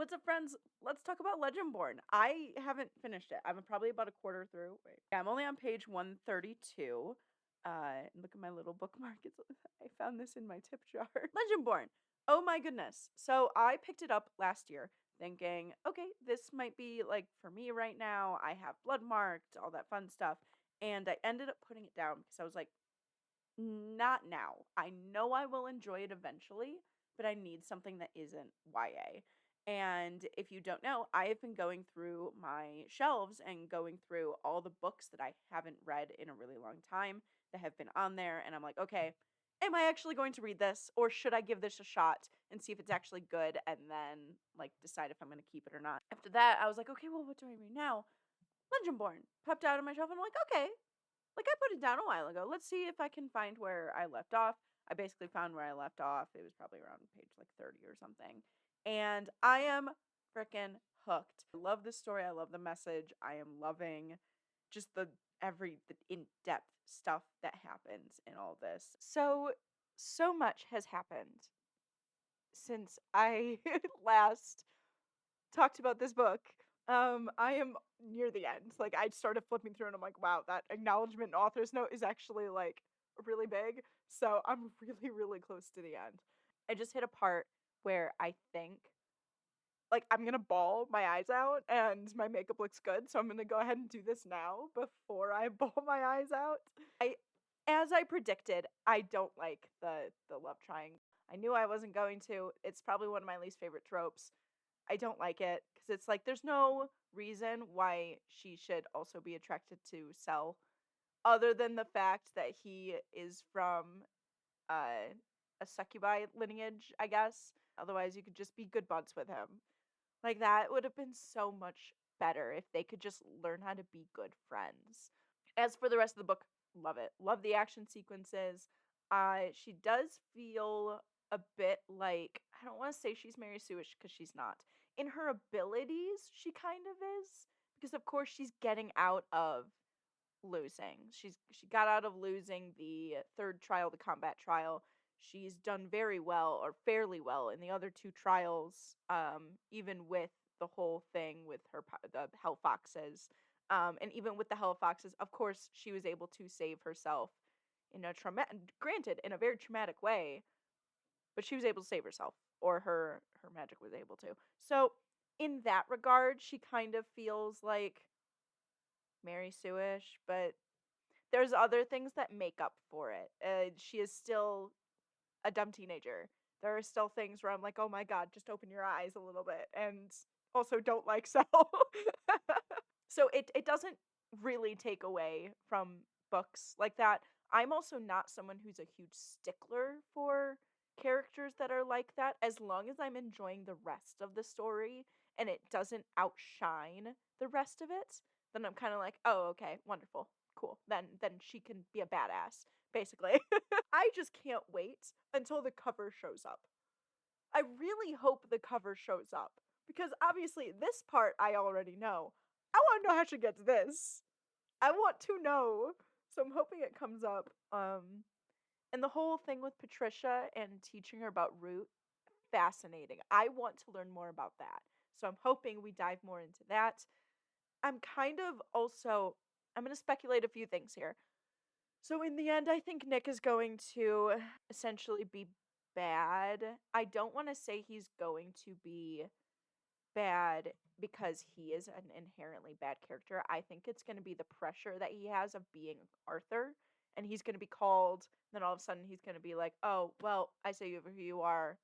What's up, friends? Let's talk about Legendborn. I haven't finished it. I'm probably about a quarter through. Wait. Yeah, I'm only on page 132. Look at my little bookmark. I found this in my tip jar. Legendborn. Oh my goodness. So I picked it up last year thinking, okay, this might be like for me right now. I have blood marked, all that fun stuff. And I ended up putting it down because I was like, not now. I know I will enjoy it eventually, but I need something that isn't YA. And if you don't know, I have been going through my shelves and going through all the books that I haven't read in a really long time that have been on there. And I'm like, okay, am I actually going to read this? Or should I give this a shot and see if it's actually good and then like decide if I'm going to keep it or not? After that, I was like, okay, well, what do I read now? Legendborn popped out of my shelf and I'm like, okay, like I put it down a while ago. Let's see if I can find where I left off. I basically found where I left off. It was probably around page like 30 or something. And I am freaking hooked. I love the story. I love the message. I am loving just the in-depth stuff that happens in all this. So much has happened since I last talked about this book. I am near the end. Like, I started flipping through and I'm like, wow, that acknowledgement and author's note is actually like really big. So I'm really, really close to the end. I just hit a part where I think like I'm gonna bawl my eyes out and my makeup looks good. So I'm gonna go ahead and do this now before I bawl my eyes out. As I predicted, I don't like the love triangle. I knew I wasn't going to. It's probably one of my least favorite tropes. I don't like it because it's like there's no reason why she should also be attracted to Cell other than the fact that he is from uh, a succubi lineage, I guess. Otherwise, you could just be good buds with him. Like, that would have been so much better if they could just learn how to be good friends. As for the rest of the book, love it. Love the action sequences. She does feel a bit like, I don't want to say she's Mary Sue-ish because she's not. In her abilities, she kind of is. Because of course she's getting out of losing. She got out of losing the third trial, the combat trial. She's done very well or fairly well in the other two trials, even with the whole thing with the Hell Foxes. And even with the Hell Foxes, of course, she was able to save herself in a granted, in a very traumatic way, but she was able to save herself, or her magic was able to. So, in that regard, she kind of feels like Mary Sue-ish, but there's other things that make up for it. She is still a dumb teenager. There are still things where I'm like, oh my god, just open your eyes a little bit, and also don't like Cell. So it doesn't really take away from books like that. I'm also not someone who's a huge stickler for characters that are like that, as long as I'm enjoying the rest of the story and it doesn't outshine the rest of it, then I'm kind of like, oh, okay, wonderful, cool. Then she can be a badass, basically. I just can't wait until the cover shows up. I really hope the cover shows up because obviously this part I already know. I want to know how she gets this. I want to know. So I'm hoping it comes up. And the whole thing with Patricia and teaching her about Root, fascinating. I want to learn more about that. So I'm hoping we dive more into that. I'm kind of also I'm going to speculate a few things here. So in the end, I think Nick is going to essentially be bad. I don't want to say he's going to be bad because he is an inherently bad character. I think it's going to be the pressure that he has of being Arthur, and he's going to be called, then all of a sudden he's going to be like, oh, well, I say you who you are.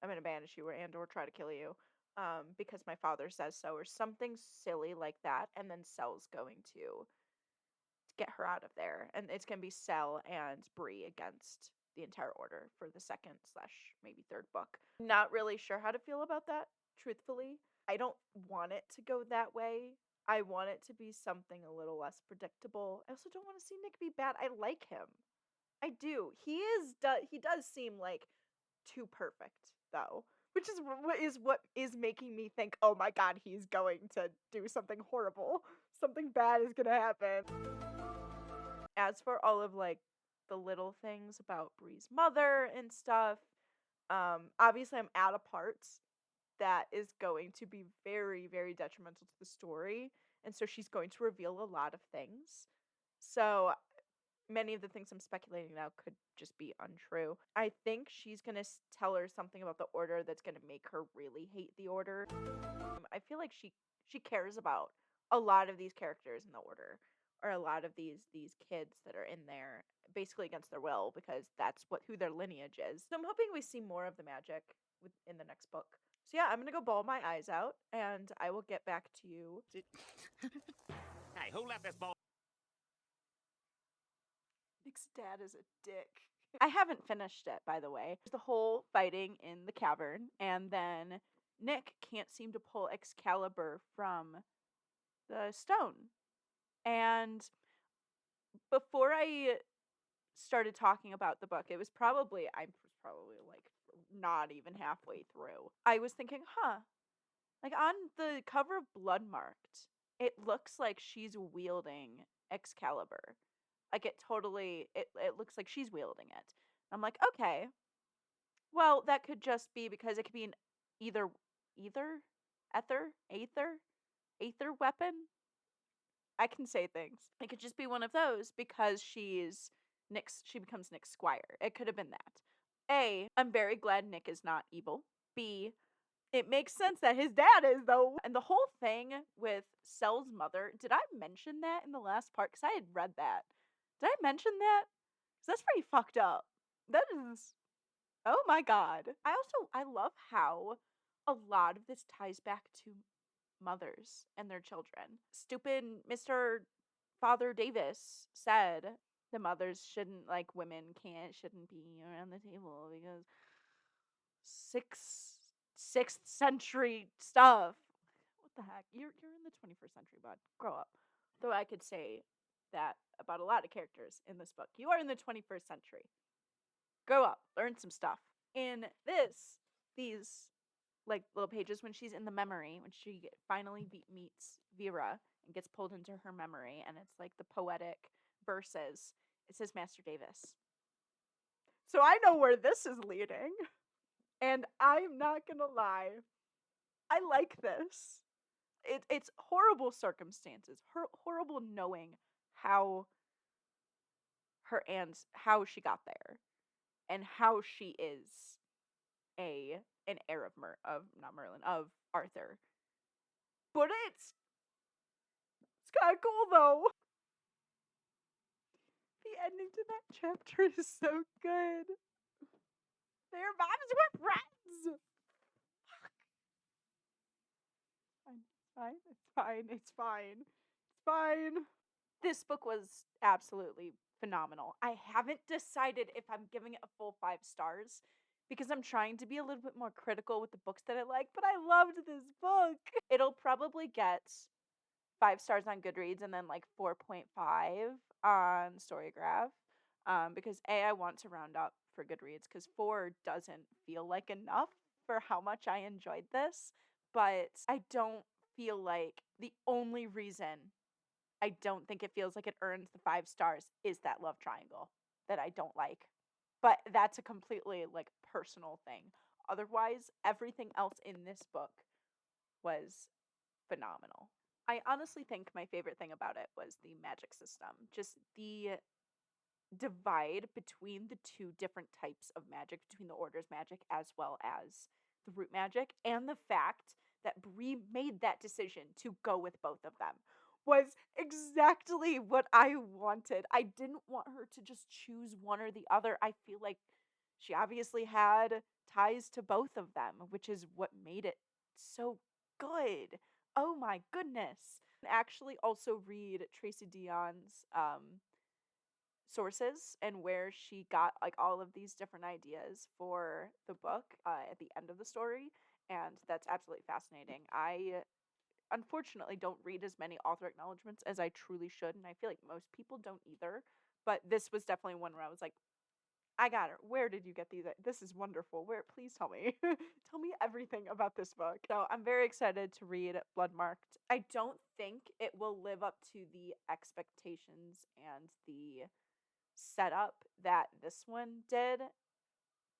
I'm going to banish you or try to kill you because my father says so, or something silly like that, and then Cell's going to get her out of there. And it's going to be Cell and Bree against the entire order for the second slash maybe third book. Not really sure how to feel about that, truthfully. I don't want it to go that way. I want it to be something a little less predictable. I also don't want to see Nick be bad. I like him. I do. He does seem like too perfect though, which is what is making me think, "Oh my god, he's going to do something horrible. Something bad is going to happen." As for all of like the little things about Bree's mother and stuff, obviously I'm out of parts that is going to be very, very detrimental to the story. And so she's going to reveal a lot of things. So many of the things I'm speculating now could just be untrue. I think she's going to tell her something about the Order that's going to make her really hate the Order. I feel like she cares about a lot of these characters in the Order, or a lot of these kids that are in there basically against their will, because that's who their lineage is. So I'm hoping we see more of the magic in the next book. So yeah, I'm gonna go bawl my eyes out, and I will get back to you. Hey, who left this ball? Nick's dad is a dick. I haven't finished it, by the way. There's the whole fighting in the cavern, and then Nick can't seem to pull Excalibur from the stone. And before I started talking about the book, I was probably like not even halfway through. I was thinking, like on the cover of Bloodmarked, it looks like she's wielding Excalibur. Like it looks like she's wielding it. I'm like, okay, well, that could just be because it could be an either aether weapon. I can say things. It could just be one of those because she becomes Nick's squire. It could have been that. A, I'm very glad Nick is not evil. B, it makes sense that his dad is, though. And the whole thing with Sel's mother, did I mention that in the last part? Because I had read that. Did I mention that? Because that's pretty fucked up. That is, oh my god. I love how a lot of this ties back to mothers and their children. Stupid Mr. Father Davis said the mothers shouldn't, like, women shouldn't be around the table because sixth century stuff. What the heck? You're in the 21st century, bud. Grow up. Though I could say that about a lot of characters in this book. You are in the 21st century. Grow up. Learn some stuff. In these like little pages when she's in the memory, when she finally meets Vera and gets pulled into her memory, and it's like the poetic verses. It says Master Davis. So I know where this is leading, and I'm not gonna lie, I like this. It's horrible circumstances, horrible knowing how how she got there, and how she is an heir of Arthur. But it's kind of cool though. The ending to that chapter is so good. Their moms were friends. It's fine. This book was absolutely phenomenal. I haven't decided if I'm giving it a full 5 stars because I'm trying to be a little bit more critical with the books that I like, but I loved this book. It'll probably get 5 stars on Goodreads and then like 4.5 on Storygraph. Because I want to round up for Goodreads because 4 doesn't feel like enough for how much I enjoyed this. But I don't feel like the only reason I don't think it feels like it earns the 5 stars is that love triangle that I don't like. But that's a completely like personal thing. Otherwise, everything else in this book was phenomenal. I honestly think my favorite thing about it was the magic system. Just the divide between the two different types of magic, between the Order's magic as well as the root magic, and the fact that Bree made that decision to go with both of them was exactly what I wanted. I didn't want her to just choose one or the other. I feel like she obviously had ties to both of them, which is what made it so good. Oh my goodness. Actually also read Tracy Deonn's sources and where she got like all of these different ideas for the book at the end of the story, and that's absolutely fascinating. I unfortunately don't read as many author acknowledgments as I truly should, and I feel like most people don't either, but this was definitely one where I was like, I got her. Where did you get these? This is wonderful. Where? Please tell me. Tell me everything about this book. So I'm very excited to read Bloodmarked. I don't think it will live up to the expectations and the setup that this one did,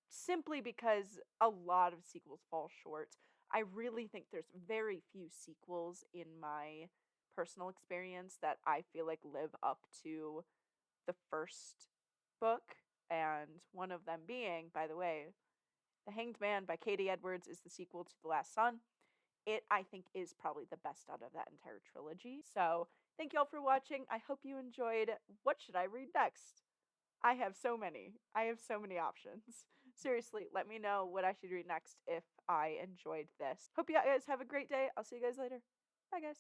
simply because a lot of sequels fall short I really think there's very few sequels in my personal experience that I feel like live up to the first book, and one of them being, by the way, The Hanged Man by Katie Edwards is the sequel to The Last Son. It, I think, is probably the best out of that entire trilogy. So, thank you all for watching. I hope you enjoyed. What should I read next? I have so many. I have so many options. Seriously, let me know what I should read next if I enjoyed this. Hope you guys have a great day. I'll see you guys later. Bye, guys.